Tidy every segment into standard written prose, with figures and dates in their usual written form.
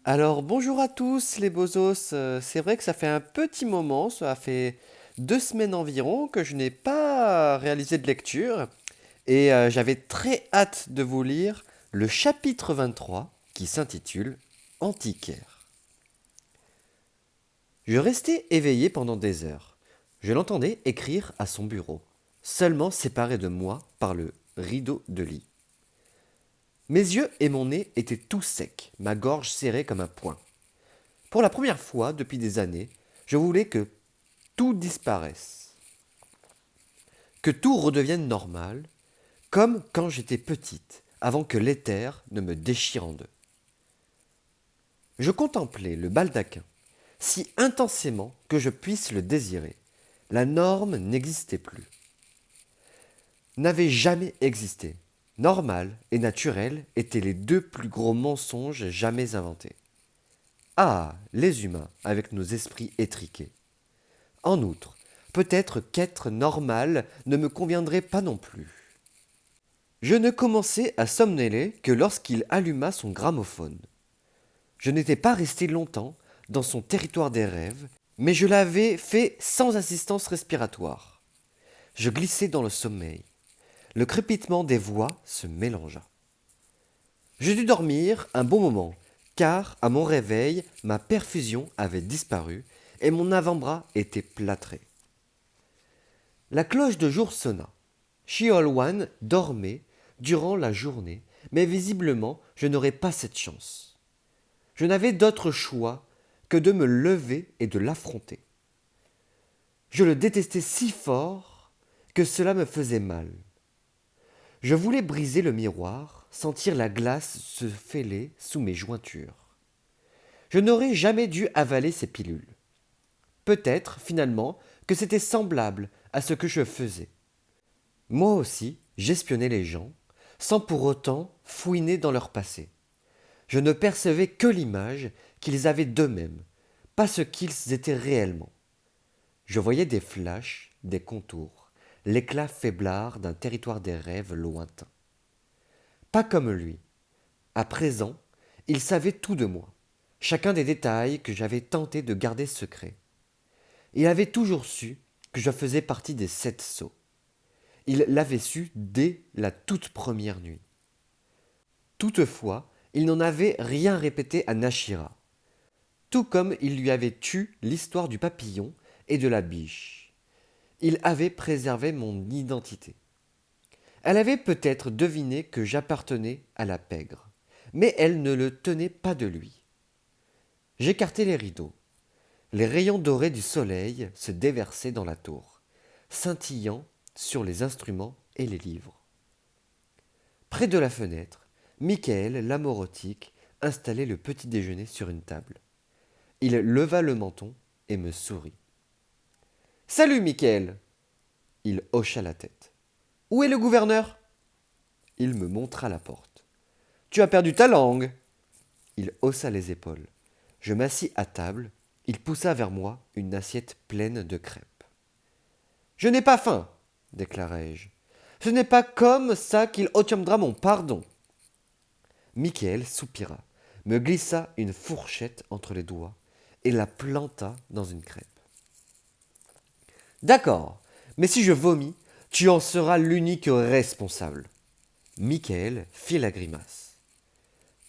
Alors bonjour à tous les bozos. C'est vrai que ça fait un petit moment, ça fait 2 semaines environ que je n'ai pas réalisé de lecture et j'avais très hâte de vous lire le chapitre 23 qui s'intitule Antiquaire. Je restais éveillé pendant des heures. Je l'entendais écrire à son bureau, seulement séparé de moi par le rideau de lit. Mes yeux et mon nez étaient tout secs, ma gorge serrée comme un poing. Pour la première fois depuis des années, je voulais que tout disparaisse, que tout redevienne normal, comme quand j'étais petite, avant que l'éther ne me déchire en deux. Je contemplais le baldaquin, si intensément que je puisse le désirer. La norme n'existait plus, n'avait jamais existé. Normal et naturel étaient les deux plus gros mensonges jamais inventés. Ah, les humains, avec nos esprits étriqués. En outre, peut-être qu'être normal ne me conviendrait pas non plus. Je ne commençai à somnoler que lorsqu'il alluma son gramophone. Je n'étais pas resté longtemps dans son territoire des rêves, mais je l'avais fait sans assistance respiratoire. Je glissai dans le sommeil. Le crépitement des voix se mélangea. Je dus dormir un bon moment, car à mon réveil, ma perfusion avait disparu et mon avant-bras était plâtré. La cloche de jour sonna. Shiolwan dormait durant la journée, mais visiblement je n'aurais pas cette chance. Je n'avais d'autre choix que de me lever et de l'affronter. Je le détestais si fort que cela me faisait mal. Je voulais briser le miroir, sentir la glace se fêler sous mes jointures. Je n'aurais jamais dû avaler ces pilules. Peut-être, finalement, que c'était semblable à ce que je faisais. Moi aussi, j'espionnais les gens, sans pour autant fouiner dans leur passé. Je ne percevais que l'image qu'ils avaient d'eux-mêmes, pas ce qu'ils étaient réellement. Je voyais des flashs, des contours, l'éclat faiblard d'un territoire des rêves lointains. Pas comme lui. À présent, il savait tout de moi, chacun des détails que j'avais tenté de garder secrets. Il avait toujours su que je faisais partie des 7 sceaux. Il l'avait su dès la toute première nuit. Toutefois, il n'en avait rien répété à Nashira, tout comme il lui avait tu l'histoire du papillon et de la biche. Il avait préservé mon identité. Elle avait peut-être deviné que j'appartenais à la pègre, mais elle ne le tenait pas de lui. J'écartai les rideaux. Les rayons dorés du soleil se déversaient dans la tour, scintillant sur les instruments et les livres. Près de la fenêtre, Michael, l'amorotique, installait le petit déjeuner sur une table. Il leva le menton et me sourit. Salut, Michael. Il hocha la tête. Où est le gouverneur? Il me montra la porte. Tu as perdu ta langue. Il haussa les épaules. Je m'assis à table. Il poussa vers moi une assiette pleine de crêpes. Je n'ai pas faim, déclarai-je. Ce n'est pas comme ça qu'il obtiendra mon pardon. Michael soupira, me glissa une fourchette entre les doigts et la planta dans une crêpe. D'accord, mais si je vomis, tu en seras l'unique responsable. Michael fit la grimace.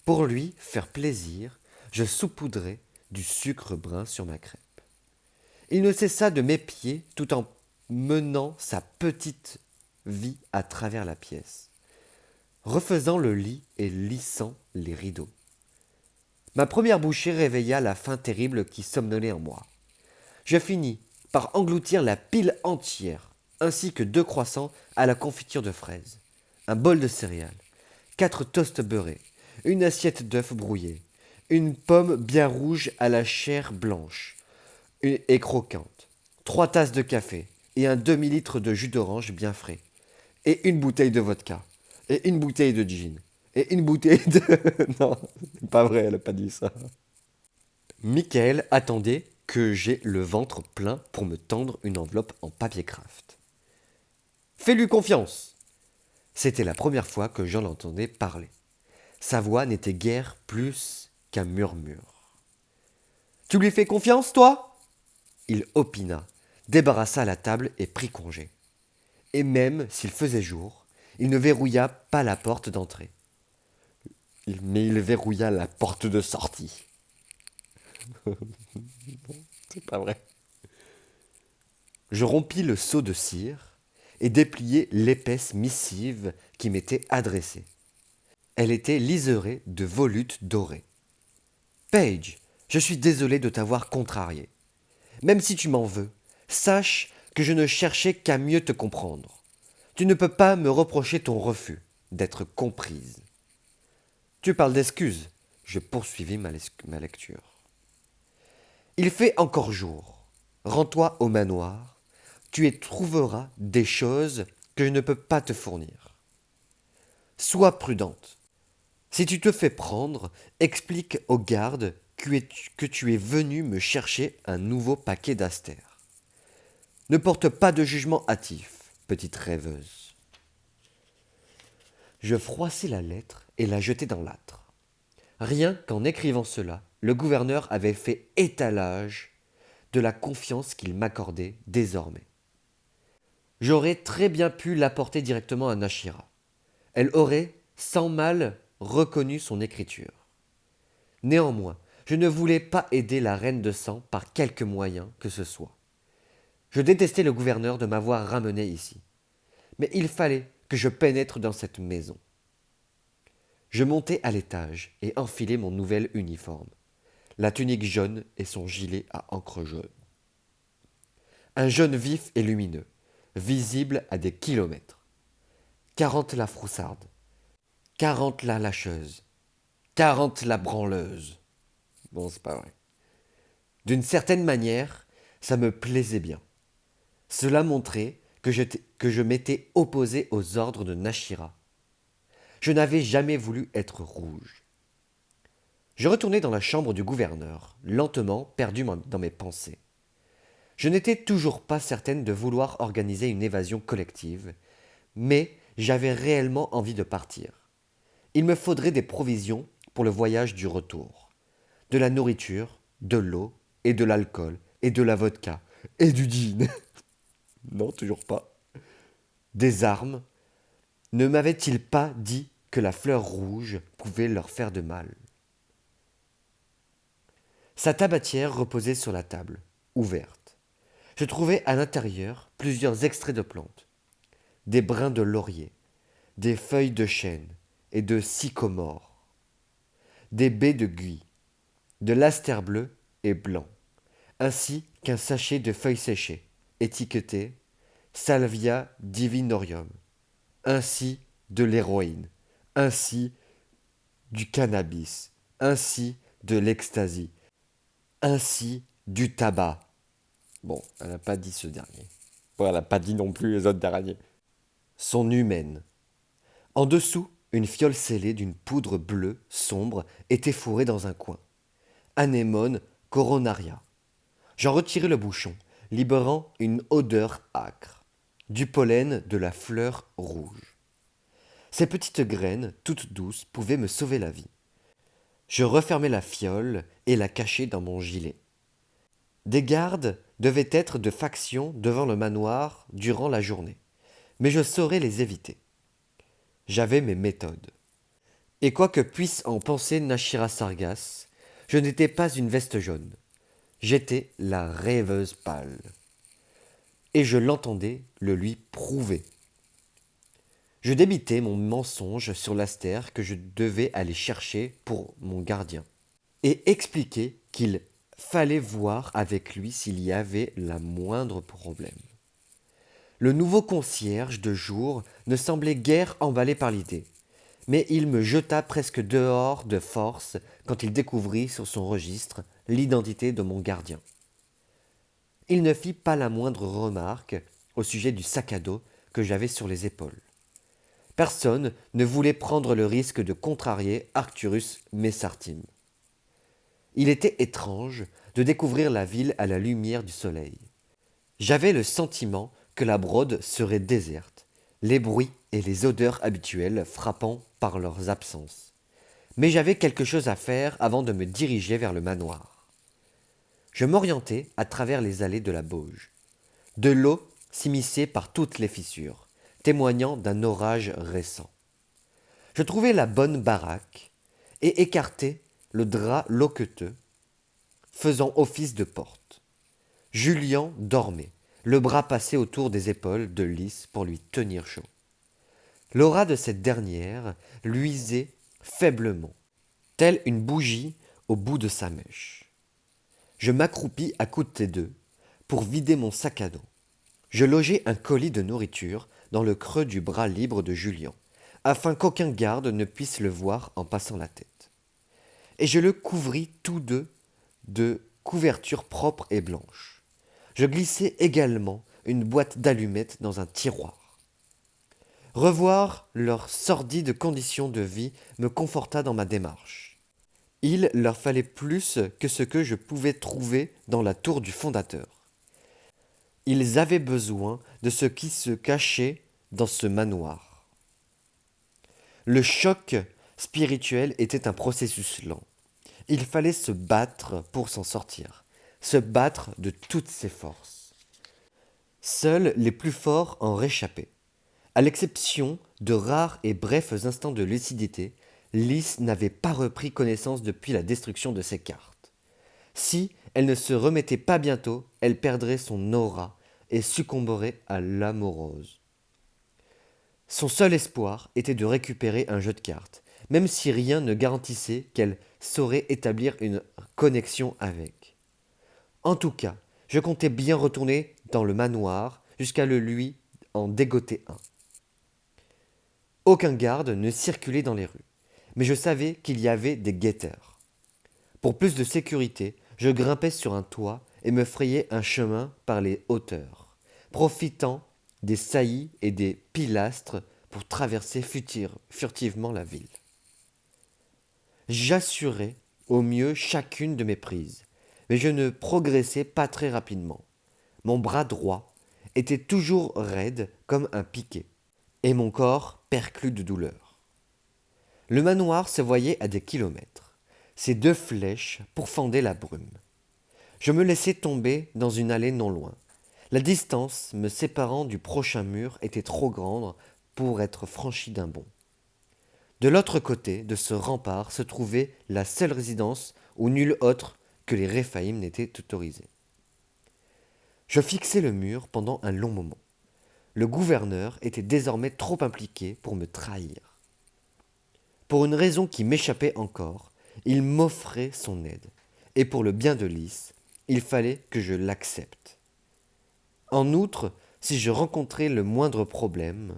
Pour lui faire plaisir, je saupoudrai du sucre brun sur ma crêpe. Il ne cessa de m'épier tout en menant sa petite vie à travers la pièce, refaisant le lit et lissant les rideaux. Ma première bouchée réveilla la faim terrible qui somnolait en moi. Je finis par engloutir la pile entière, ainsi que 2 croissants à la confiture de fraises, un bol de céréales, 4 toasts beurrés, une assiette d'œufs brouillés, une pomme bien rouge à la chair blanche et croquante, 3 tasses de café et un demi-litre de jus d'orange bien frais, et une bouteille de vodka, et une bouteille de gin, et une bouteille de... Non, c'est pas vrai, elle a pas dit ça. Michael attendait que j'aie le ventre plein pour me tendre une enveloppe en papier craft. Fais-lui confiance. C'était la première fois que j'en entendais parler. Sa voix n'était guère plus qu'un murmure. « Tu lui fais confiance, toi ?» Il opina, débarrassa la table et prit congé. Et même s'il faisait jour, il ne verrouilla pas la porte d'entrée. Mais il verrouilla la porte de sortie. C'est pas vrai. Je rompis le seau de cire et dépliai l'épaisse missive qui m'était adressée. Elle était liserée de volutes dorées. Paige, je suis désolé de t'avoir contrarié. Même si tu m'en veux, sache que je ne cherchais qu'à mieux te comprendre. Tu ne peux pas me reprocher ton refus d'être comprise. Tu parles d'excuses. Je poursuivis ma lecture. Il fait encore jour. Rends-toi au manoir. Tu y trouveras des choses que je ne peux pas te fournir. Sois prudente. Si tu te fais prendre, explique aux gardes que tu es venu me chercher un nouveau paquet d'astères. Ne porte pas de jugement hâtif, petite rêveuse. Je froissai la lettre et la jetai dans l'âtre. Rien qu'en écrivant cela, le gouverneur avait fait étalage de la confiance qu'il m'accordait désormais. J'aurais très bien pu l'apporter directement à Nashira. Elle aurait, sans mal, reconnu son écriture. Néanmoins, je ne voulais pas aider la reine de sang par quelque moyen que ce soit. Je détestais le gouverneur de m'avoir ramené ici. Mais il fallait que je pénètre dans cette maison. Je montai à l'étage et enfilai mon nouvel uniforme, la tunique jaune et son gilet à encre jaune. Un jaune vif et lumineux, visible à des kilomètres. 40 la froussarde, 40 la lâcheuse, 40 la branleuse. Bon, c'est pas vrai. D'une certaine manière, ça me plaisait bien. Cela montrait que je m'étais opposé aux ordres de Nashira. Je n'avais jamais voulu être rouge. Je retournai dans la chambre du gouverneur, lentement perdu dans mes pensées. Je n'étais toujours pas certaine de vouloir organiser une évasion collective, mais j'avais réellement envie de partir. Il me faudrait des provisions pour le voyage du retour. De la nourriture, de l'eau, et de l'alcool, et de la vodka, et du gin. Non, toujours pas. Des armes. Ne m'avait-il pas dit que la fleur rouge pouvait leur faire de mal? Sa tabatière reposait sur la table, ouverte. Je trouvais à l'intérieur plusieurs extraits de plantes. Des brins de laurier, des feuilles de chêne et de sycomore, des baies de buis, de l'astère bleu et blanc, ainsi qu'un sachet de feuilles séchées, étiqueté Salvia divinorium, ainsi de l'héroïne, ainsi du cannabis, ainsi de l'ecstasy, ainsi du tabac. Bon, elle n'a pas dit ce dernier. Bon, elle n'a pas dit non plus les autres derniers. Son humaine. En dessous, une fiole scellée d'une poudre bleue sombre était fourrée dans un coin. Anémone coronaria. J'en retirai le bouchon, libérant une odeur âcre, du pollen de la fleur rouge. Ces petites graines, toutes douces, pouvaient me sauver la vie. Je refermai la fiole et la cachai dans mon gilet. Des gardes devaient être de faction devant le manoir durant la journée, mais je saurais les éviter. J'avais mes méthodes. Et quoi que puisse en penser Nashira Sargas, je n'étais pas une veste jaune. J'étais la rêveuse pâle. Et je l'entendais le lui prouver. Je débitais mon mensonge sur l'astère que je devais aller chercher pour mon gardien, et expliquer qu'il fallait voir avec lui s'il y avait la moindre problème. Le nouveau concierge de jour ne semblait guère emballé par l'idée, mais il me jeta presque dehors de force quand il découvrit sur son registre l'identité de mon gardien. Il ne fit pas la moindre remarque au sujet du sac à dos que j'avais sur les épaules. Personne ne voulait prendre le risque de contrarier Arcturus Messartim. Il était étrange de découvrir la ville à la lumière du soleil. J'avais le sentiment que la Brode serait déserte, les bruits et les odeurs habituelles frappant par leurs absences. Mais j'avais quelque chose à faire avant de me diriger vers le manoir. Je m'orientais à travers les allées de la Bauge. De l'eau s'immisçait par toutes les fissures, témoignant d'un orage récent. Je trouvai la bonne baraque et écartai le drap loqueteux, faisant office de porte. Julien dormait, le bras passé autour des épaules de Lys pour lui tenir chaud. L'aura de cette dernière luisait faiblement, telle une bougie au bout de sa mèche. Je m'accroupis à côté d'eux pour vider mon sac à dos. Je logeai un colis de nourriture dans le creux du bras libre de Julien, afin qu'aucun garde ne puisse le voir en passant la tête. Et je le couvris tous deux de couvertures propres et blanches. Je glissai également une boîte d'allumettes dans un tiroir. Revoir leurs sordides conditions de vie me conforta dans ma démarche. Il leur fallait plus que ce que je pouvais trouver dans la tour du fondateur. Ils avaient besoin de ce qui se cachait dans ce manoir. Le choc spirituel était un processus lent. Il fallait se battre pour s'en sortir, se battre de toutes ses forces. Seuls les plus forts en réchappaient. À l'exception de rares et brefs instants de lucidité, Lys n'avait pas repris connaissance depuis la destruction de ses cartes. Si elle ne se remettait pas bientôt, elle perdrait son aura et succomberait à l'amorose. Son seul espoir était de récupérer un jeu de cartes, même si rien ne garantissait qu'elle saurait établir une connexion avec. En tout cas, je comptais bien retourner dans le manoir jusqu'à le lui en dégoter un. Aucun garde ne circulait dans les rues, mais je savais qu'il y avait des guetteurs. Pour plus de sécurité, je grimpais sur un toit et me frayais un chemin par les hauteurs, profitant des saillies et des pilastres pour traverser furtivement la ville. J'assurais au mieux chacune de mes prises, mais je ne progressais pas très rapidement. Mon bras droit était toujours raide comme un piquet, et mon corps perclus de douleur. Le manoir se voyait à des kilomètres. Ses deux flèches pourfendaient la brume. Je me laissai tomber dans une allée non loin. La distance me séparant du prochain mur était trop grande pour être franchie d'un bond. De l'autre côté de ce rempart se trouvait la seule résidence où nul autre que les Réphaïm n'était autorisé. Je fixai le mur pendant un long moment. Le gouverneur était désormais trop impliqué pour me trahir. Pour une raison qui m'échappait encore, il m'offrait son aide, et pour le bien de Lys, il fallait que je l'accepte. En outre, si je rencontrais le moindre problème,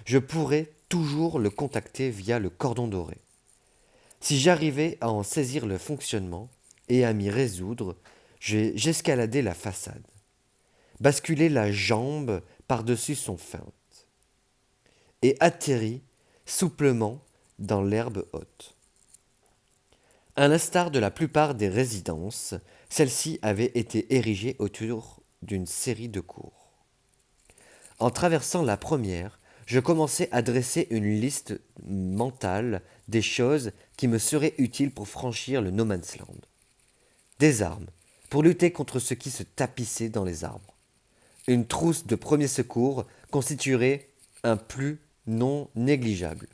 je pourrais toujours le contacter via le cordon doré. Si j'arrivais à en saisir le fonctionnement et à m'y résoudre, j'escaladais la façade, basculais la jambe par-dessus son feinte, et atterris souplement dans l'herbe haute. À l'instar de la plupart des résidences, celle-ci avait été érigée autour d'une série de cours. En traversant la première, je commençai à dresser une liste mentale des choses qui me seraient utiles pour franchir le No Man's Land. Des armes, pour lutter contre ce qui se tapissait dans les arbres. Une trousse de premiers secours constituerait un plus non négligeable.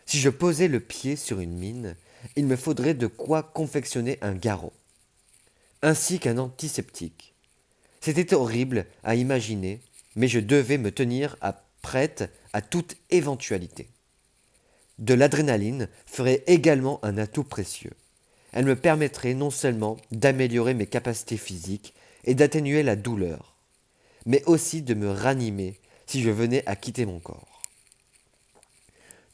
Si je posais le pied sur une mine, il me faudrait de quoi confectionner un garrot, ainsi qu'un antiseptique. C'était horrible à imaginer, mais je devais me tenir prête à toute éventualité. De l'adrénaline ferait également un atout précieux. Elle me permettrait non seulement d'améliorer mes capacités physiques et d'atténuer la douleur, mais aussi de me ranimer si je venais à quitter mon corps.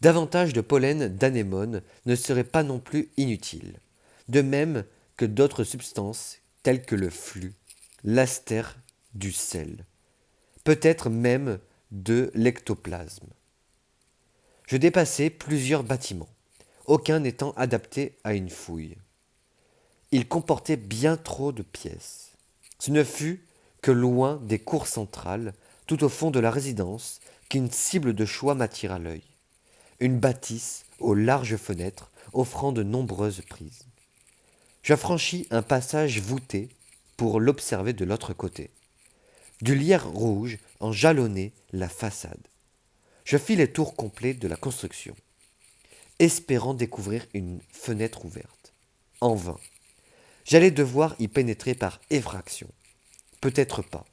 Davantage de pollen d'anémone ne serait pas non plus inutile, de même que d'autres substances telles que le flux, l'astère, du sel, peut-être même de l'ectoplasme. Je dépassai plusieurs bâtiments, aucun n'étant adapté à une fouille. Ils comportaient bien trop de pièces. Ce ne fut que loin des cours centrales, tout au fond de la résidence, qu'une cible de choix m'attira l'œil. Une bâtisse aux larges fenêtres, offrant de nombreuses prises. Je franchis un passage voûté pour l'observer de l'autre côté. Du lierre rouge en jalonnait la façade. Je fis les tours complets de la construction, espérant découvrir une fenêtre ouverte. En vain. J'allais devoir y pénétrer par effraction. Peut-être pas.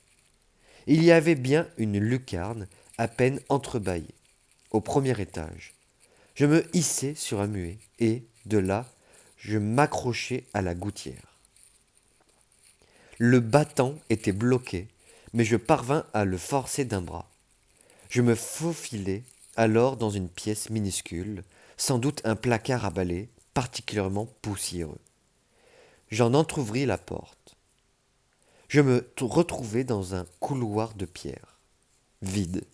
Il y avait bien une lucarne à peine entrebâillée, au premier étage. Je me hissai sur un muet et, de là, je m'accrochai à la gouttière. Le battant était bloqué, mais je parvins à le forcer d'un bras. Je me faufilai alors dans une pièce minuscule, sans doute un placard à balai, particulièrement poussiéreux. J'en entr'ouvris la porte. Je me retrouvai dans un couloir de pierre, vide.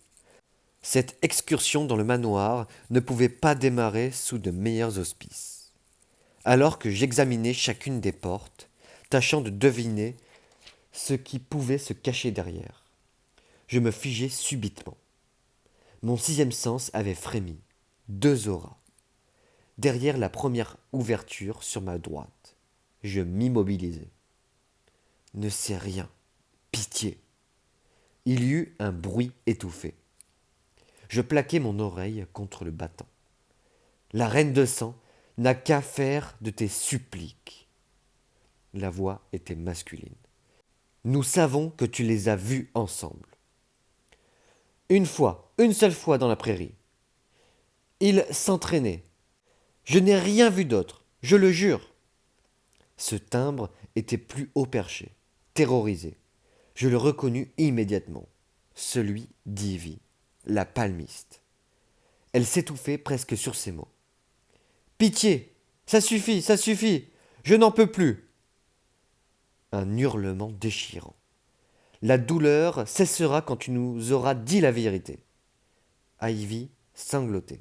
Cette excursion dans le manoir ne pouvait pas démarrer sous de meilleurs auspices. Alors que j'examinais chacune des portes, tâchant de deviner ce qui pouvait se cacher derrière, je me figeai subitement. Mon sixième sens avait frémi. 2 auras. Derrière la première ouverture sur ma droite, je m'immobilisai. Ne sais rien. Pitié. Il y eut un bruit étouffé. Je plaquai mon oreille contre le battant. La reine de sang n'a qu'à faire de tes suppliques. La voix était masculine. Nous savons que tu les as vus ensemble. Une seule fois dans la prairie. Ils s'entraînaient. Je n'ai rien vu d'autre, je le jure. Ce timbre était plus haut perché, terrorisé. Je le reconnus immédiatement. Celui d'Ivy, la palmiste. Elle s'étouffait presque sur ces mots. Pitié, ça suffit, je n'en peux plus. Un hurlement déchirant. La douleur cessera quand tu nous auras dit la vérité. Ivy sanglotait.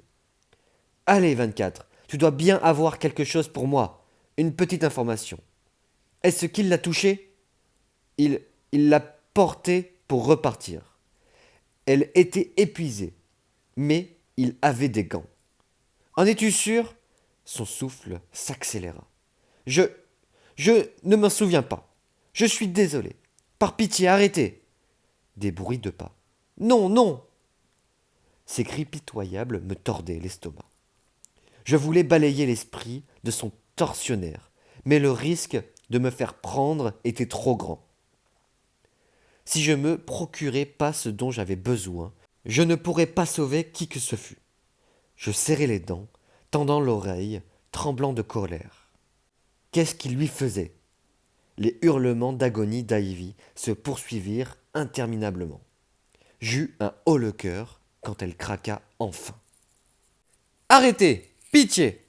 Allez, 24, tu dois bien avoir quelque chose pour moi. Une petite information. Est-ce qu'il l'a touchée ? Il l'a portée pour repartir. Elle était épuisée, mais il avait des gants. En es-tu sûr ? Son souffle s'accéléra. Je ne m'en souviens pas. Je suis désolé. Par pitié, arrêtez. Des bruits de pas. Non, non. Ces cris pitoyables me tordaient l'estomac. Je voulais balayer l'esprit de son tortionnaire, mais le risque de me faire prendre était trop grand. Si je me procurais pas ce dont j'avais besoin, je ne pourrais pas sauver qui que ce fût. Je serrai les dents, tendant l'oreille, tremblant de colère. Qu'est-ce qui lui faisait ? Les hurlements d'agonie d'Ivy se poursuivirent interminablement. J'eus un haut-le-cœur quand elle craqua enfin. Arrêtez ! Pitié !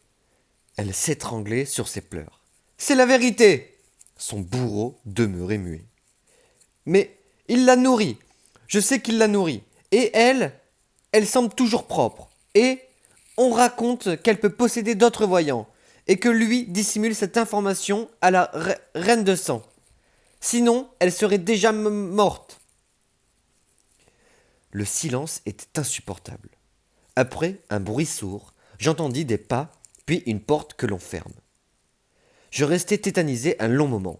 Elle s'étranglait sur ses pleurs. C'est la vérité ! Son bourreau demeurait muet. Mais il la nourrit. Je sais qu'il la nourrit. Et elle semble toujours propre. Et on raconte qu'elle peut posséder d'autres voyants. Et que lui dissimule cette information à la reine de sang. Sinon, elle serait déjà morte. Le silence était insupportable. Après un bruit sourd, j'entendis des pas, puis une porte que l'on ferme. Je restai tétanisé un long moment.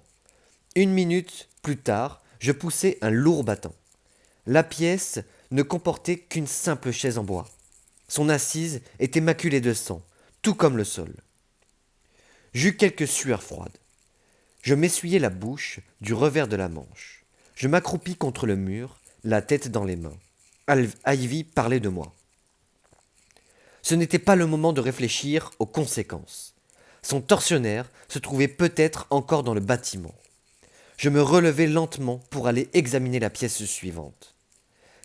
1 minute plus tard, je poussai un lourd battant. La pièce ne comportait qu'une simple chaise en bois. Son assise était maculée de sang, tout comme le sol. J'eus quelques sueurs froides. Je m'essuyai la bouche du revers de la manche. Je m'accroupis contre le mur, la tête dans les mains. Ivy parlait de moi. Ce n'était pas le moment de réfléchir aux conséquences. Son tortionnaire se trouvait peut-être encore dans le bâtiment. Je me relevai lentement pour aller examiner la pièce suivante.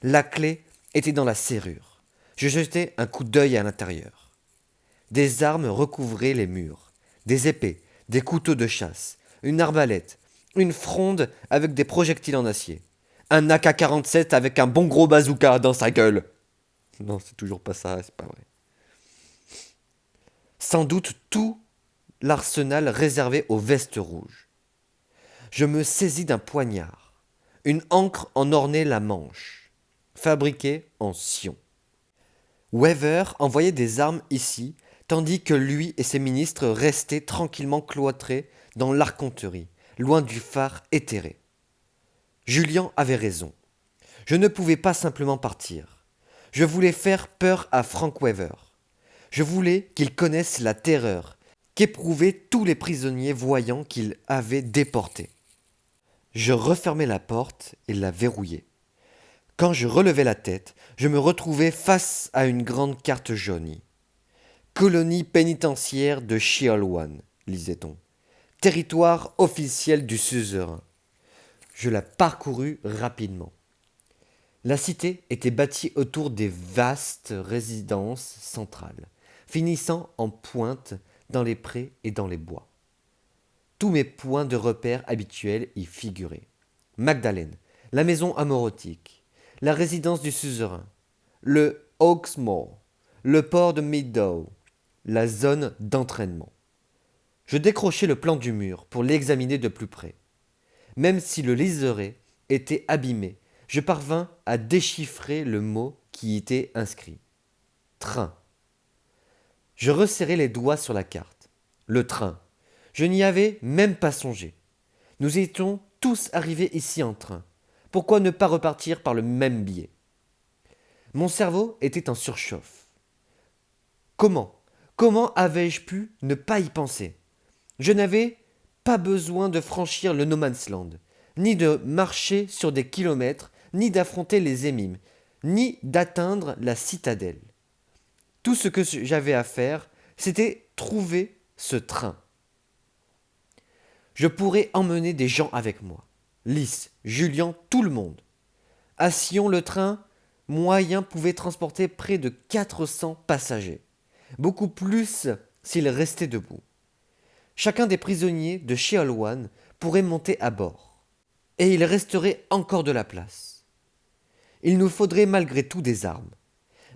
La clé était dans la serrure. Je jetai un coup d'œil à l'intérieur. Des armes recouvraient les murs. Des épées, des couteaux de chasse, une arbalète, une fronde avec des projectiles en acier, un AK-47 avec un bon gros bazooka dans sa gueule. Non, c'est toujours pas ça, c'est pas vrai. Sans doute tout l'arsenal réservé aux vestes rouges. Je me saisis d'un poignard. Une ancre en ornait la manche, fabriquée en Sion. Weaver envoyait des armes ici, tandis que lui et ses ministres restaient tranquillement cloîtrés dans l'arconterie, loin du phare éthéré. Julien avait raison. Je ne pouvais pas simplement partir. Je voulais faire peur à Frank Weaver. Je voulais qu'il connaisse la terreur qu'éprouvaient tous les prisonniers voyant qu'il avait déporté. Je refermai la porte et la verrouillai. Quand je relevai la tête, je me retrouvai face à une grande carte jaunie. Colonie pénitentiaire de Sheolwan, lisait-on. Territoire officiel du suzerain. Je la parcourus rapidement. La cité était bâtie autour des vastes résidences centrales, finissant en pointe dans les prés et dans les bois. Tous mes points de repère habituels y figuraient. Magdalene, la maison amorotique, la résidence du suzerain, le Hawksmoor, le port de Meadow, la zone d'entraînement. Je décrochai le plan du mur pour l'examiner de plus près. Même si le liseré était abîmé, je parvins à déchiffrer le mot qui y était inscrit. Train. Je resserrai les doigts sur la carte. Le train. Je n'y avais même pas songé. Nous étions tous arrivés ici en train. Pourquoi ne pas repartir par le même biais? Mon cerveau était en surchauffe. Comment avais-je pu ne pas y penser? Je n'avais pas besoin de franchir le No Man's Land, ni de marcher sur des kilomètres, ni d'affronter les émimes, ni d'atteindre la citadelle. Tout ce que j'avais à faire, c'était trouver ce train. Je pourrais emmener des gens avec moi. Lys, Julien, tout le monde. À Sion, le train moyen pouvait transporter près de 400 passagers. Beaucoup plus s'il restait debout. Chacun des prisonniers de Sheolwan pourrait monter à bord. Et il resterait encore de la place. Il nous faudrait malgré tout des armes.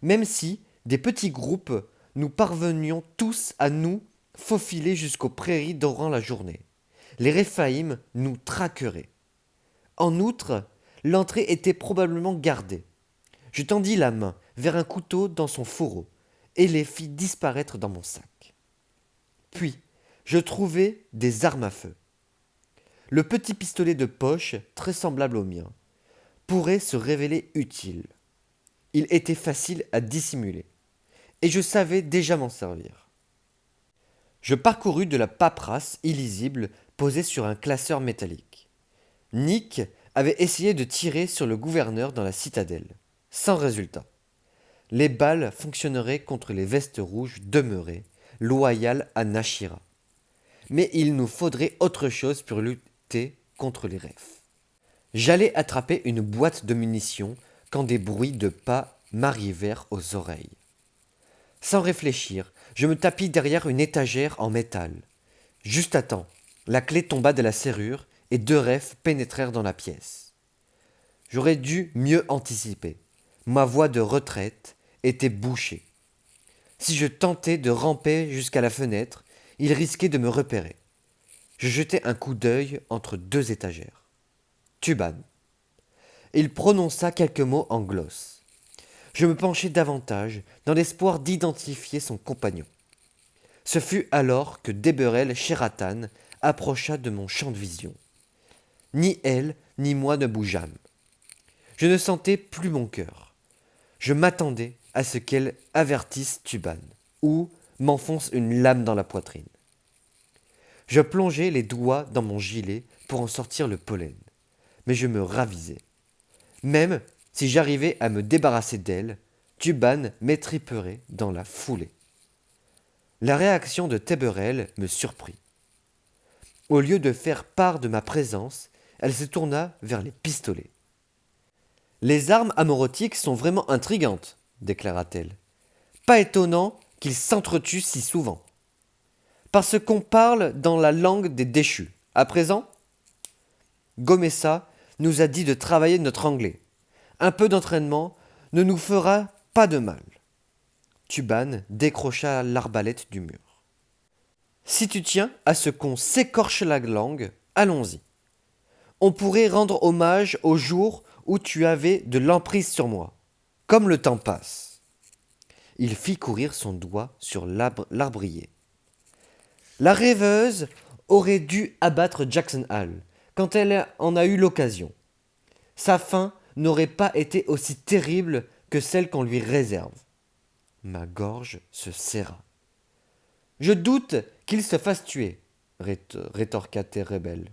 Même si, des petits groupes, nous parvenions tous à nous faufiler jusqu'aux prairies durant la journée. Les Réphaïm nous traqueraient. En outre, l'entrée était probablement gardée. Je tendis la main vers un couteau dans son fourreau et les fis disparaître dans mon sac. Puis, je trouvai des armes à feu. Le petit pistolet de poche, très semblable au mien, pourrait se révéler utile. Il était facile à dissimuler, et je savais déjà m'en servir. Je parcourus de la paperasse illisible posée sur un classeur métallique. Nick avait essayé de tirer sur le gouverneur dans la citadelle, sans résultat. Les balles fonctionneraient contre les vestes rouges demeurées, loyales à Nashira. Mais il nous faudrait autre chose pour lutter contre les Refs. J'allais attraper une boîte de munitions quand des bruits de pas m'arrivèrent aux oreilles. Sans réfléchir, je me tapis derrière une étagère en métal. Juste à temps, la clé tomba de la serrure et 2 Refs pénétrèrent dans la pièce. J'aurais dû mieux anticiper. Ma voie de retraite était bouchée. Si je tentais de ramper jusqu'à la fenêtre, ils risquaient de me repérer. Je jetai un coup d'œil entre 2 étagères. Tuban. Il prononça quelques mots en gloss. Je me penchai davantage dans l'espoir d'identifier son compagnon. Ce fut alors que Deberel Sheratan approcha de mon champ de vision. Ni elle, ni moi ne bougeâmes. Je ne sentais plus mon cœur. Je m'attendais à ce qu'elle avertisse Tuban, ou m'enfonce une lame dans la poitrine. Je plongeai les doigts dans mon gilet pour en sortir le pollen, mais je me ravisais. Même si j'arrivais à me débarrasser d'elle, Tuban m'étriperait dans la foulée. La réaction de Teberel me surprit. Au lieu de faire part de ma présence, elle se tourna vers les pistolets. « Les armes amorotiques sont vraiment intrigantes, déclara-t-elle. Pas étonnant qu'ils s'entretuent si souvent. Parce qu'on parle dans la langue des déchus. À présent, Gomessa nous a dit de travailler notre anglais. Un peu d'entraînement ne nous fera pas de mal. Tuban décrocha l'arbalète du mur. Si tu tiens à ce qu'on s'écorche la langue, allons-y. On pourrait rendre hommage au jour où tu avais de l'emprise sur moi. Comme le temps passe. Il fit courir son doigt sur l'arbrier. La rêveuse aurait dû abattre Jackson Hall quand elle en a eu l'occasion. Sa fin n'aurait pas été aussi terrible que celle qu'on lui réserve. Ma gorge se serra. Je doute qu'il se fasse tuer, rétorqua Terrebel.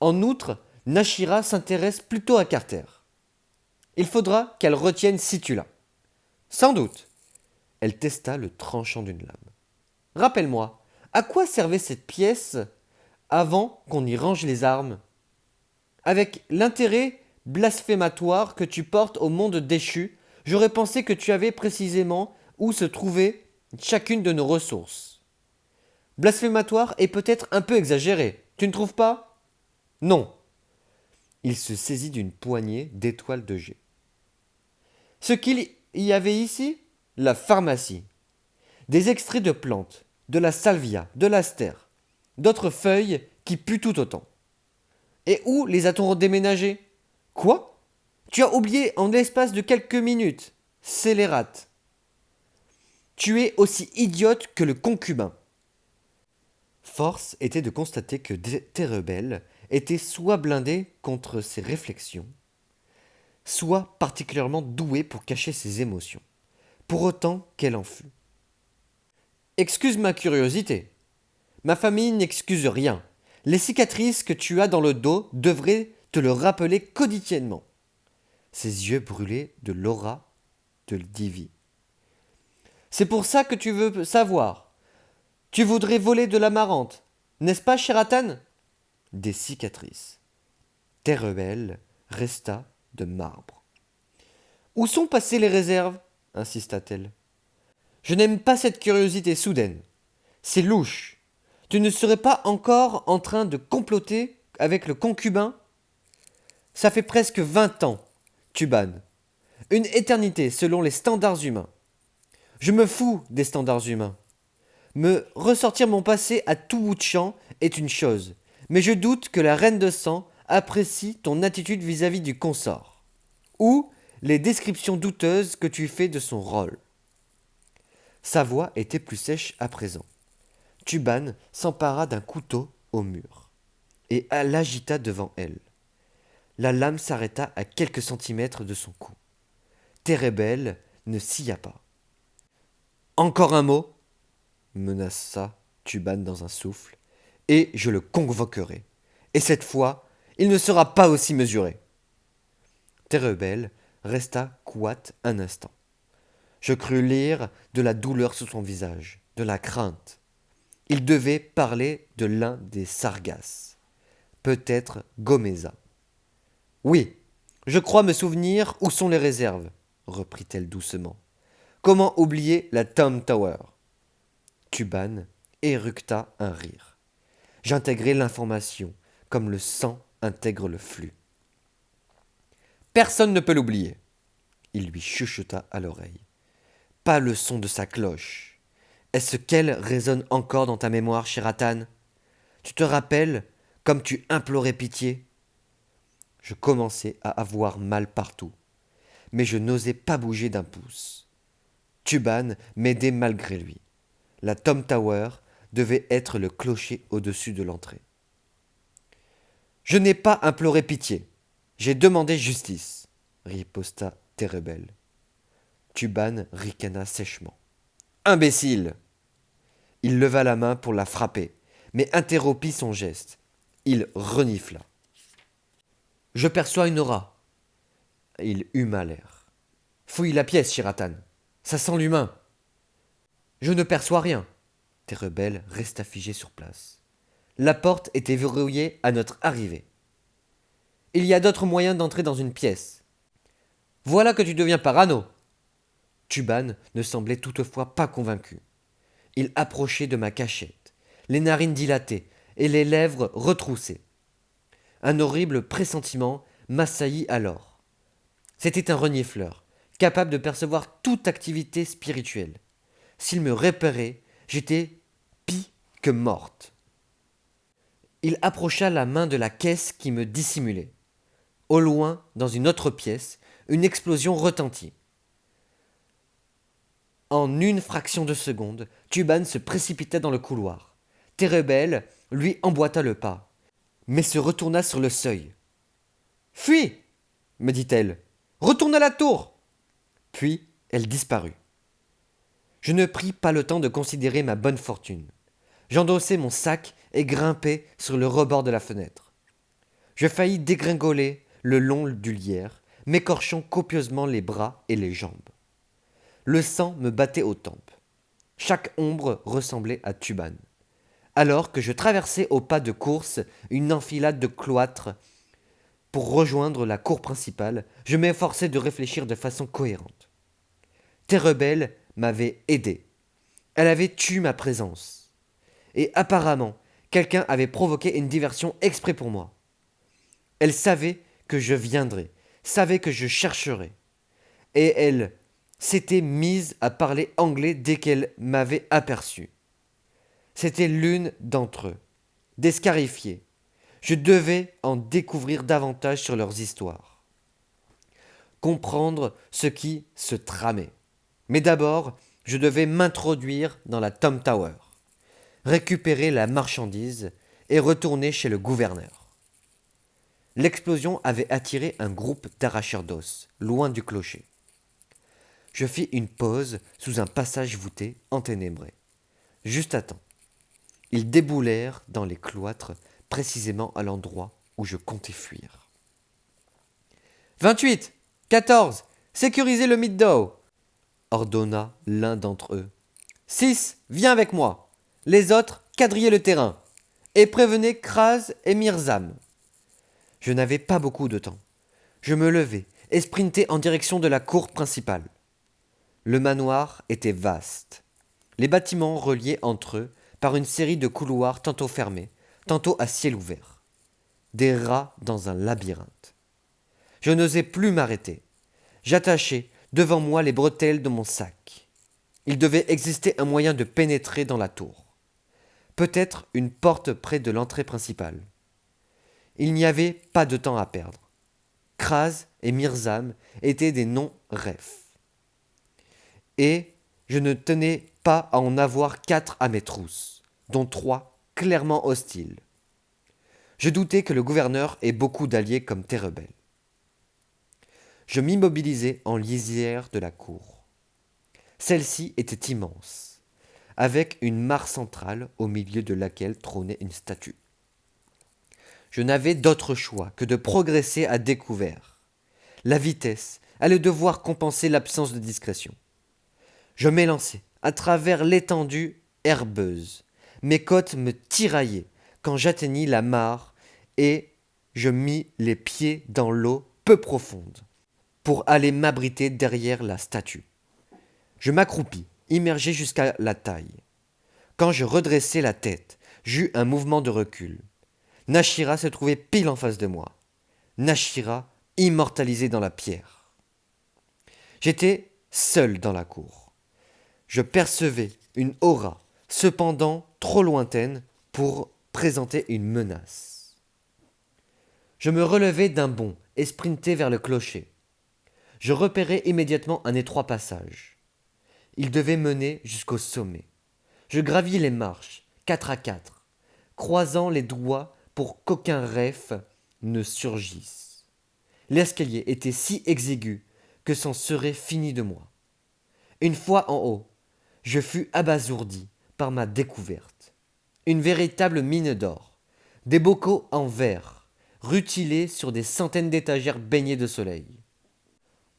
En outre, Nashira s'intéresse plutôt à Carter. Il faudra qu'elle retienne Situla. Sans doute. Elle testa le tranchant d'une lame. Rappelle-moi, à quoi servait cette pièce avant qu'on y range les armes? Avec l'intérêt blasphématoire que tu portes au monde déchu, j'aurais pensé que tu avais précisément où se trouvait chacune de nos ressources. Blasphématoire est peut-être un peu exagéré, tu ne trouves pas? Non. Il se saisit d'une poignée d'étoiles de jet. Ce qu'il y avait ici, la pharmacie. Des extraits de plantes, de la salvia, de l'astère, d'autres feuilles qui puent tout autant. Et où les a-t-on déménagés? Quoi? Tu as oublié en l'espace de quelques minutes. Scélérate. Tu es aussi idiote que le concubin. Force était de constater que Terrebel était soit blindé contre ses réflexions, soit particulièrement doué pour cacher ses émotions, pour autant qu'elle en fût. Excuse ma curiosité. Ma famille n'excuse rien. Les cicatrices que tu as dans le dos devraient te le rappeler quotidiennement. Ses yeux brûlaient de l'aura de Divi. C'est pour ça que tu veux savoir. Tu voudrais voler de l'amarante, n'est-ce pas, Sheraton? Des cicatrices. Terrebel resta de marbre. Où sont passées les réserves? Insista-t-elle. Je n'aime pas cette curiosité soudaine. C'est louche. Tu ne serais pas encore en train de comploter avec le concubin? Ça fait presque 20 ans, Tuban. Une éternité selon les standards humains. Je me fous des standards humains. Me ressortir mon passé à tout bout de champ est une chose, mais je doute que la reine de sang apprécie ton attitude vis-à-vis du consort, ou les descriptions douteuses que tu fais de son rôle. Sa voix était plus sèche à présent. Tuban s'empara d'un couteau au mur et l'agita devant elle. La lame s'arrêta à quelques centimètres de son cou. Terrebel ne scia pas. Encore un mot, menaça Tuban dans un souffle, et je le convoquerai. Et cette fois, il ne sera pas aussi mesuré. Terrebel resta coite un instant. Je crus lire de la douleur sur son visage, de la crainte. Il devait parler de l'un des Sargasses, peut-être Gomeza. Oui, je crois me souvenir où sont les réserves, reprit-elle doucement. Comment oublier la Tom Tower? Tuban éructa un rire. J'intégrai l'information comme le sang intègre le flux. Personne ne peut l'oublier. Il lui chuchota à l'oreille. Pas le son de sa cloche. Est-ce qu'elle résonne encore dans ta mémoire, Sheraton? Tu te rappelles comme tu implorais pitié? Je commençais à avoir mal partout, mais je n'osais pas bouger d'un pouce. Tuban m'aidait malgré lui. La Tom Tower devait être le clocher au-dessus de l'entrée. Je n'ai pas imploré pitié. J'ai demandé justice, riposta Terrebel. Tuban ricana sèchement. Imbécile! Il leva la main pour la frapper, mais interrompit son geste. Il renifla. Je perçois une aura. Il huma l'air. Fouille la pièce, Sheraton. Ça sent l'humain. Je ne perçois rien. Terrebel resta figé sur place. La porte était verrouillée à notre arrivée. Il y a d'autres moyens d'entrer dans une pièce. Voilà que tu deviens parano. Tuban ne semblait toutefois pas convaincu. Il approchait de ma cachette, les narines dilatées et les lèvres retroussées. Un horrible pressentiment m'assaillit alors. C'était un renifleur, capable de percevoir toute activité spirituelle. S'il me repérait, j'étais pis que morte. Il approcha la main de la caisse qui me dissimulait. Au loin, dans une autre pièce, une explosion retentit. En une fraction de seconde, Tuban se précipita dans le couloir. Térebelle lui emboîta le pas, mais se retourna sur le seuil. « Fuis !» me dit-elle. « Retourne à la tour !» Puis elle disparut. Je ne pris pas le temps de considérer ma bonne fortune. J'endossai mon sac et grimpai sur le rebord de la fenêtre. Je faillis dégringoler le long du lierre, m'écorchant copieusement les bras et les jambes. Le sang me battait aux tempes. Chaque ombre ressemblait à Tuban. Alors que je traversais au pas de course une enfilade de cloîtres pour rejoindre la cour principale, je m'efforçais de réfléchir de façon cohérente. Térebelle m'avait aidé. Elle avait tué ma présence. Et apparemment, quelqu'un avait provoqué une diversion exprès pour moi. Elle savait que je viendrais, savait que je chercherais. Et elle s'était mise à parler anglais dès qu'elle m'avait aperçu. C'était l'une d'entre eux, des scarifiés. Je devais en découvrir davantage sur leurs histoires. Comprendre ce qui se tramait. Mais d'abord, je devais m'introduire dans la Tom Tower, récupérer la marchandise et retourner chez le gouverneur. L'explosion avait attiré un groupe d'arracheurs d'os, loin du clocher. Je fis une pause sous un passage voûté enténébré. Juste à temps. Ils déboulèrent dans les cloîtres, précisément à l'endroit où je comptais fuir. 28, 14, sécurisez le Middow, ordonna l'un d'entre eux. 6, viens avec moi. Les autres, quadrillez le terrain. Et prévenez Kraz et Mirzam. Je n'avais pas beaucoup de temps. Je me levai et sprintai en direction de la cour principale. Le manoir était vaste. Les bâtiments reliés entre eux par une série de couloirs tantôt fermés, tantôt à ciel ouvert. Des rats dans un labyrinthe. Je n'osais plus m'arrêter. J'attachai devant moi les bretelles de mon sac. Il devait exister un moyen de pénétrer dans la tour. Peut-être une porte près de l'entrée principale. Il n'y avait pas de temps à perdre. Kraz et Mirzam étaient des noms-refs. Et je ne tenais pas à en avoir 4 à mes trousses, dont 3 clairement hostiles. Je doutais que le gouverneur ait beaucoup d'alliés comme Térebelle. Je m'immobilisai en lisière de la cour. Celle-ci était immense, avec une mare centrale au milieu de laquelle trônait une statue. Je n'avais d'autre choix que de progresser à découvert. La vitesse allait devoir compenser l'absence de discrétion. Je m'élançai à travers l'étendue herbeuse. Mes côtes me tiraillaient quand j'atteignis la mare et je mis les pieds dans l'eau peu profonde pour aller m'abriter derrière la statue. Je m'accroupis, immergé jusqu'à la taille. Quand je redressai la tête, j'eus un mouvement de recul. Nashira se trouvait pile en face de moi. Nashira, immortalisée dans la pierre. J'étais seul dans la cour. Je percevais une aura, cependant trop lointaine pour présenter une menace. Je me relevai d'un bond et sprintai vers le clocher. Je repérai immédiatement un étroit passage. Il devait mener jusqu'au sommet. Je gravis les marches, 4 à 4, croisant les doigts pour qu'aucun ref ne surgisse. L'escalier était si exigu que c'en serait fini de moi. Une fois en haut, je fus abasourdi par ma découverte. Une véritable mine d'or, des bocaux en verre, rutilés sur des centaines d'étagères baignées de soleil.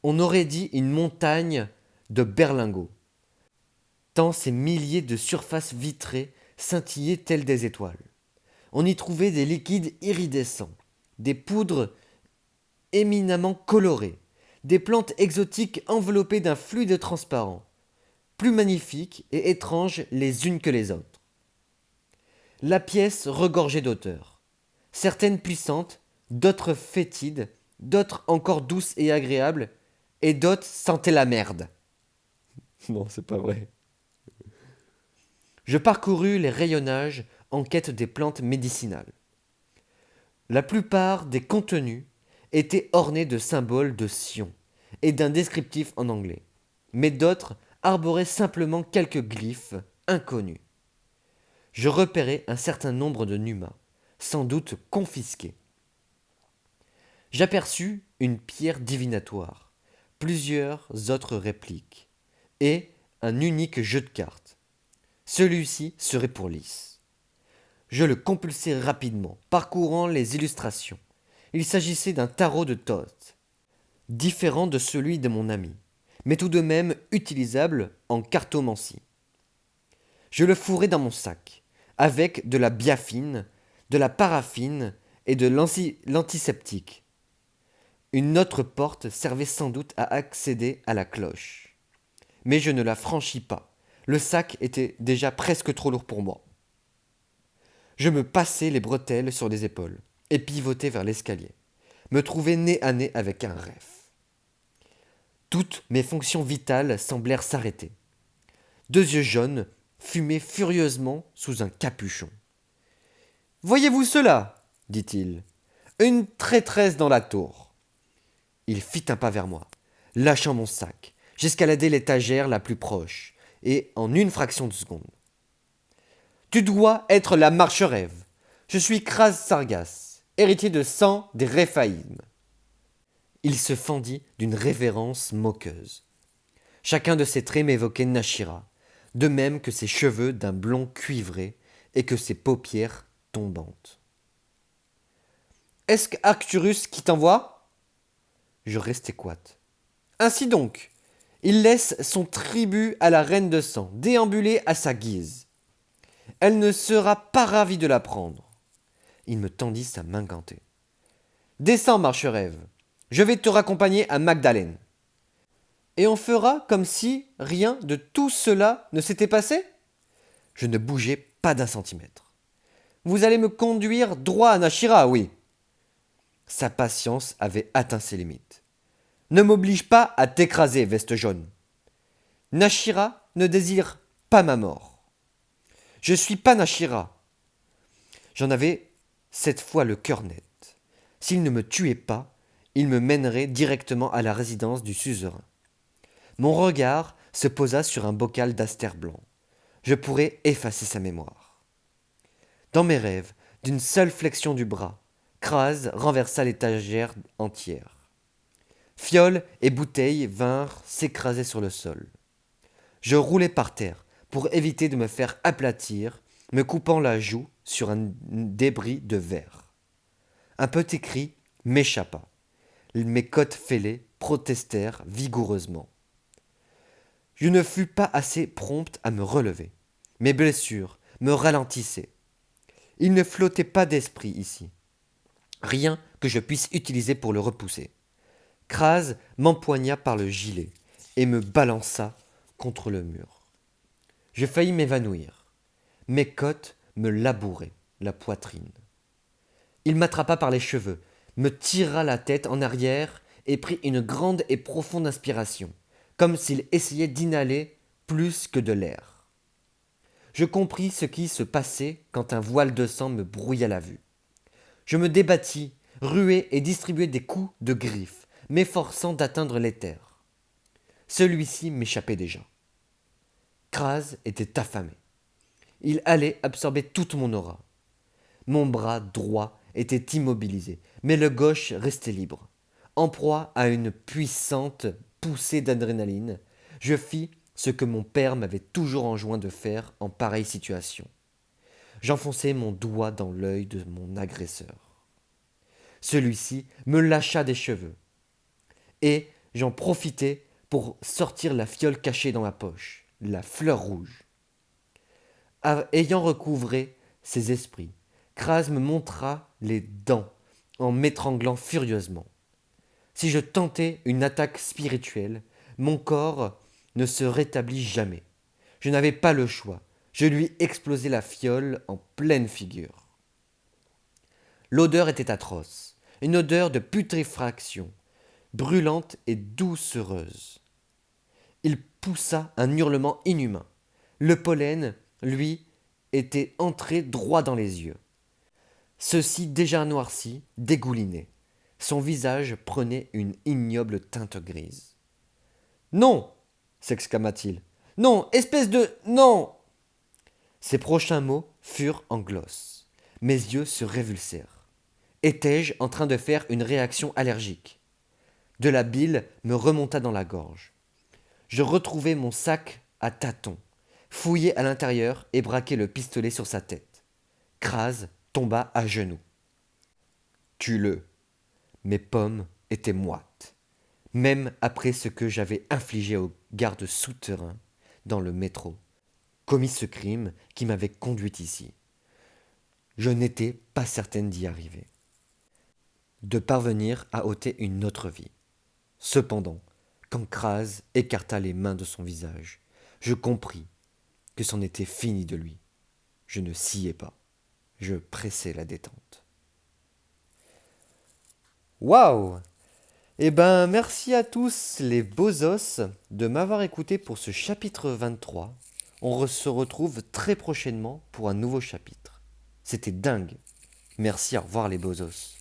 On aurait dit une montagne de berlingots, tant ces milliers de surfaces vitrées scintillaient telles des étoiles. On y trouvait des liquides iridescents, des poudres éminemment colorées, des plantes exotiques enveloppées d'un fluide transparent, plus magnifiques et étranges les unes que les autres. La pièce regorgeait d'odeurs, certaines puissantes, d'autres fétides, d'autres encore douces et agréables, et d'autres sentaient la merde. Non, c'est pas vrai. Je parcourus les rayonnages en quête des plantes médicinales. La plupart des contenus étaient ornés de symboles de Sion et d'un descriptif en anglais, mais d'autres arborait simplement quelques glyphes inconnus. Je repérais un certain nombre de Numa, sans doute confisqués. J'aperçus une pierre divinatoire, plusieurs autres répliques, et un unique jeu de cartes. Celui-ci serait pour Lys. Je le compulsai rapidement, parcourant les illustrations. Il s'agissait d'un tarot de Thoth, différent de celui de mon ami, mais tout de même utilisable en cartomancie. Je le fourrai dans mon sac, avec de la biafine, de la paraffine et de l'antiseptique. Une autre porte servait sans doute à accéder à la cloche. Mais je ne la franchis pas. Le sac était déjà presque trop lourd pour moi. Je me passai les bretelles sur les épaules et pivotai vers l'escalier. Me trouvai nez à nez avec un rêve. Toutes mes fonctions vitales semblèrent s'arrêter. Deux yeux jaunes fumaient furieusement sous un capuchon. « Voyez-vous cela » dit-il. « Une traîtresse dans la tour. » Il fit un pas vers moi, lâchant mon sac. J'escaladai l'étagère la plus proche, et en une fraction de seconde. « Tu dois être la marche-rêve. Je suis Kraz Sargas, héritier de sang des Réphaïm. » Il se fendit d'une révérence moqueuse. Chacun de ses traits m'évoquait Nashira, de même que ses cheveux d'un blond cuivré et que ses paupières tombantes. « Est-ce qu'Arcturus qui t'envoie » Je restai coite. « Ainsi donc, il laisse son tribut à la reine de sang, déambuler à sa guise. Elle ne sera pas ravie de l'apprendre. » Il me tendit sa main gantée. « Descends, marche-rêve. Je vais te raccompagner à Magdalene. Et on fera comme si rien de tout cela ne s'était passé ?» Je ne bougeai pas d'un centimètre. « Vous allez me conduire droit à Nashira, oui. » Sa patience avait atteint ses limites. « Ne m'oblige pas à t'écraser, veste jaune. Nashira ne désire pas ma mort. Je suis pas Nashira. » J'en avais cette fois le cœur net. S'il ne me tuait pas, il me mènerait directement à la résidence du suzerain. Mon regard se posa sur un bocal d'astère blanc. Je pourrais effacer sa mémoire. Dans mes rêves, d'une seule flexion du bras, Kraz renversa l'étagère entière. Fioles et bouteilles vinrent s'écraser sur le sol. Je roulai par terre pour éviter de me faire aplatir, me coupant la joue sur un débris de verre. Un petit cri m'échappa. Mes côtes fêlées protestèrent vigoureusement. Je ne fus pas assez prompte à me relever. Mes blessures me ralentissaient. Il ne flottait pas d'esprit ici. Rien que je puisse utiliser pour le repousser. Kraz m'empoigna par le gilet et me balança contre le mur. Je faillis m'évanouir. Mes côtes me labouraient la poitrine. Il m'attrapa par les cheveux, me tira la tête en arrière et prit une grande et profonde inspiration, comme s'il essayait d'inhaler plus que de l'air. Je compris ce qui se passait quand un voile de sang me brouilla la vue. Je me débattis, ruai et distribuai des coups de griffes, m'efforçant d'atteindre l'éther. Celui-ci m'échappait déjà. Kraz était affamé. Il allait absorber toute mon aura. Mon bras droit était immobilisé, mais le gauche restait libre. En proie à une puissante poussée d'adrénaline, je fis ce que mon père m'avait toujours enjoint de faire en pareille situation. J'enfonçai mon doigt dans l'œil de mon agresseur. Celui-ci me lâcha des cheveux, et j'en profitai pour sortir la fiole cachée dans ma poche, la fleur rouge. Ayant recouvré ses esprits, Kraz me montra les dents en m'étranglant furieusement. Si je tentais une attaque spirituelle, mon corps ne se rétablit jamais. Je n'avais pas le choix. Je lui explosai la fiole en pleine figure. L'odeur était atroce, une odeur de putréfaction, brûlante et doucereuse. Il poussa un hurlement inhumain. Le pollen, lui, était entré droit dans les yeux. Ceux-ci déjà noircis dégoulinaient. Son visage prenait une ignoble teinte grise. « Non » s'exclama-t-il. Non, espèce de... Non. Ces prochains mots furent en gloss. Mes yeux se révulsèrent. Étais-je en train de faire une réaction allergique? De la bile me remonta dans la gorge. Je retrouvai mon sac à tâtons, fouillai à l'intérieur et braquai le pistolet sur sa tête. Kraz tomba à genoux. Tue-le. Mes pommes étaient moites, même après ce que j'avais infligé aux gardes souterrains dans le métro, commis ce crime qui m'avait conduit ici. Je n'étais pas certaine d'y arriver, de parvenir à ôter une autre vie. Cependant, quand Kraz écarta les mains de son visage, je compris que c'en était fini de lui. Je ne sciais pas. Je pressais la détente. Waouh! Eh ben, merci à tous les beaux os de m'avoir écouté pour ce chapitre 23. On se retrouve très prochainement pour un nouveau chapitre. C'était dingue. Merci, au revoir les beaux os.